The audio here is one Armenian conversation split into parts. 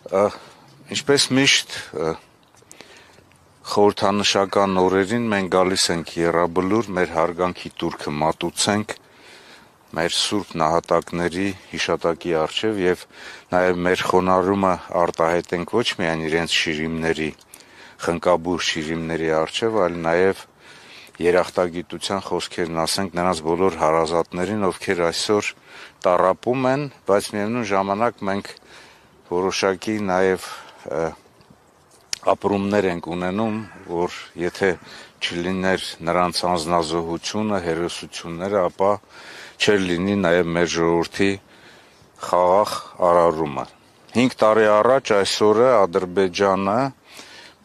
Ինչպես միշտ խորհրդանշական օրերին մենք գալիս ենք եռաբլուր մեր հարգանքի տուրքը մատուցենք մեր սուրբ նահատակների հիշատակի առջև եւ նաեւ մեր խոնարհումը արտահայտենք ոչ միայն իրենց շիրիմների խնկաբուր շիրիմների առջև, այլ նաեւ երախտագիտության խոսքերն ասենք նրանց բոլոր հարազատներին, ովքեր այսօր տառապում են, բայց միևնույն ժամանակ մենք որոշակի նաեւ ապրումներ ենք ունենում, որ եթե չլիներ նրանց անձնազոհությունը, հերոսությունները, ապա չէր լինի նաեւ մեր ժողովրդի խաղաղ արարումը։ 5 տարի առաջ այս օրը Ադրբեջանը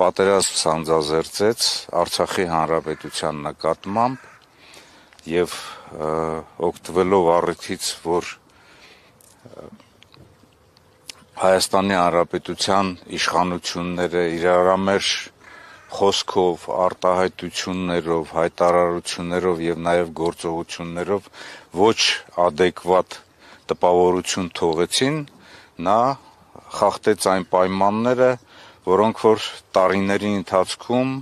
պատերազմ սանձազերծեց Արցախի հանրապետության նկատմամբ եւ օգտվելով առիթից, որ Հայաստանի Հանրապետության իշխանությունները իրարամերժ խոսքով, արտահայտություններով, հայտարարություններով եւ նաեւ գործողություններով ոչ adekvat տպավորություն թողեցին, նա խախտեց այն պայմանները, որոնք որ տարիների ընթացքում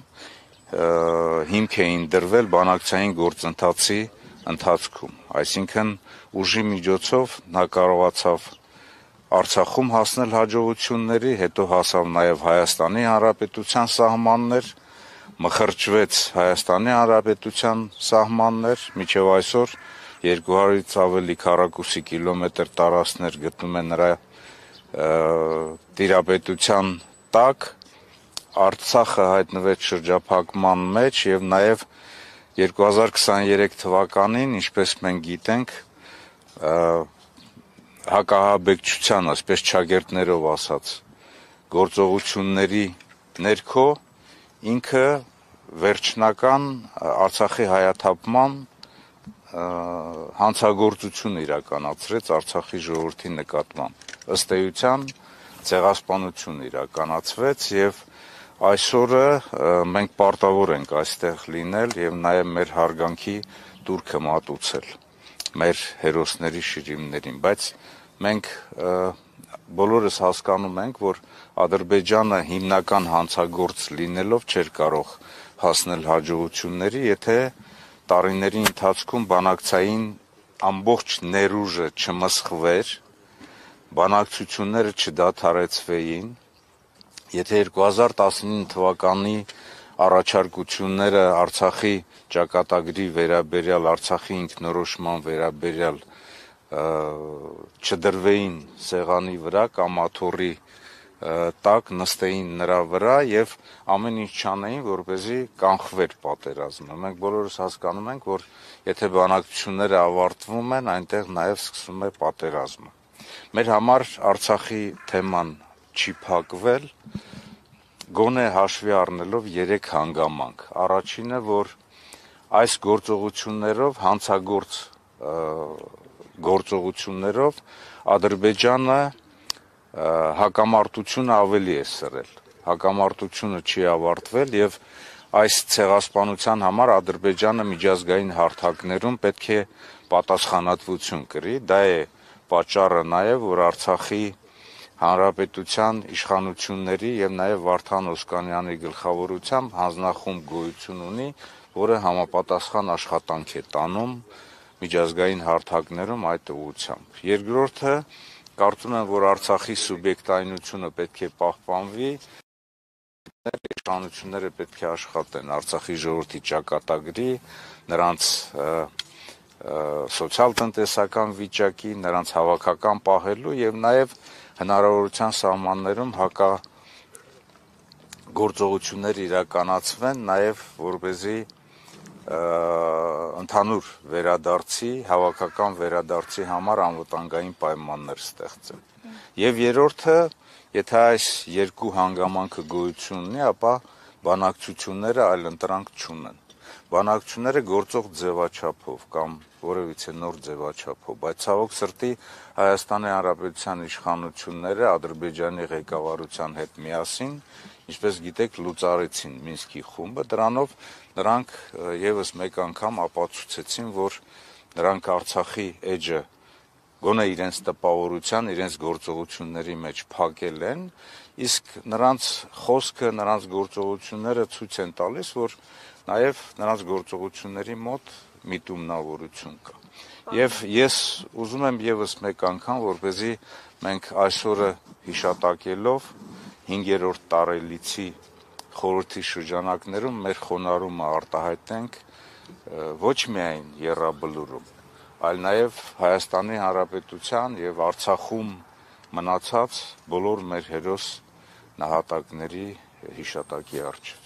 հիմք էին դրվել բանակցային գործընթացի ընթացքում, այսինքն ուժի միջոցով նա կարողացավ Արցախում հասնել հաջողությունների, հետո հասավ նաև Հայաստանի Հանրապետության սահմաններ, մխրճվեց Հայաստանի Հանրապետության սահմաններ, մինչև այսօր 200-ից ավելի քառակուսի կիլոմետր տարածքներ գտնում են նրա տիրապետության տակ, Արցախը հայտնվեց շրջափակման մեջ եւ նաեւ 2023 թվականին, ինչպես մենք գիտենք, հակահաբեկչության, այսպես ճագերտներով ասած, գործողությունների ներքո ինքը վերջնական Արցախի հայաթափման հանցագործություն իրականացրեց Արցախի ժողովրդի նկատմամբ։ Ըստ էության ցեղասպանություն իրականացվեց եւ այսօրը մենք պարտավոր ենք այստեղ լինել եւ նաեւ մեր հարգանքի տուրքը մատուցել մեր հերոսների շիրիմներին, բայց մենք բոլորս հասկանում ենք, որ Ադրբեջանը հիմնական հանցագործ լինելով չէր կարող հասնել հաջողությունների, եթե տարիների ընթացքում բանակցային ամբողջ ներուժը չմսխվեր, բանակցությունները չդադարեցվեին, եթե 2019 թվականի առաջարկությունները Արցախի ճակատագրի վերաբերյալ, Արցախի ինքնորոշման վերաբերյալ չդրվեին սեղանի վրա կամ աթոռի տակ նստեին նրա վրա եւ ամեն ինչ չանեին, որպեսզի կանխվեր պատերազմը։ Մենք բոլորս հասկանում ենք, որ եթե բանակցությունները ավարտվում են, այնտեղ նաեւ սկսվում է պատերազմը։ Մեր համար Արցախի թեման չի փակվել, գոնե հաշվի առնելով 3 հանգամանք։ Առաջինը, որ այս գործողություններով, հանցագործ գործողություններով Ադրբեջանը հակամարտությունը ավելի է սրել։ Հակամարտությունը չի ավարտվել եւ այս ցեղասպանության համար Ադրբեջանը միջազգային հարթակներում պետք է պատասխանատվություն կրի։ Դա է պատճառը նաեւ, որ Արցախի Հանրապետության իշխանությունների եւ նաեւ Վարդան Օսկանյանի գլխավորությամբ հանձնախումբ գոյություն ունի, որը համապատասխան աշխատանք է տանում միջազգային հարթակներում այդ ուղղությամբ։ Երկրորդը, կարծում եմ, որ Արցախի սուբյեկտայնությունը պետք է պահպանվի, իշխանությունները պետք է աշխատեն Արցախի ժողովրդի ճակատագրի, նրանց սոցիալ-տնտեսական վիճակի, նրանց հավաքական պահելու եւ նաեւ հնարավորության սահմաններում գործողություններ իրականացվեն, նաեւ որպեսզի ընդհանուր վերադարձի, հավաքական վերադարձի համար անվտանգային պայմաններ ստեղծեն։ Եվ երրորդը, եթե այս երկու հանգամանքը գոյություն ունի, ապա բանակցությունները այլընտրանք չունեն։ Բանակցությունները գործող ձևաչափով կամ որևիցե նոր ձևաչափով, բայց ցավոք սրտի Հայաստանի Հանրապետության իշխանությունները Ադրբեջանի ղեկավարության հետ միասին, ինչպես գիտեք, լուծարեցին Մինսկի խումբը, դրանով նրանք եւս մեկ անգամ ապացուցեցին, որ նրանք Արցախի էջը գոնե իրենց տպավորության, իրենց գործողությունների մեջ փակել են, իսկ նրանց խոսքը, նրանց գործողությունները ցույց են տալիս, որ նաև նրանց գործողությունների մոտ միտումնավորություն կա։ Եվ ես ուզում եմ եւս մեկ անգամ, որպեսզի մենք այսօրը հիշատակելով 5-րդ տարելիցի խորհրդի շրջանակներում մեր խոնարհումը արտահայտենք ոչ միայն Եռաբլուրում, այլ նաև Հայաստանի Հանրապետության եւ Արցախում մնացած բոլոր մեր հերոս նահատակների հիշատակի առջև։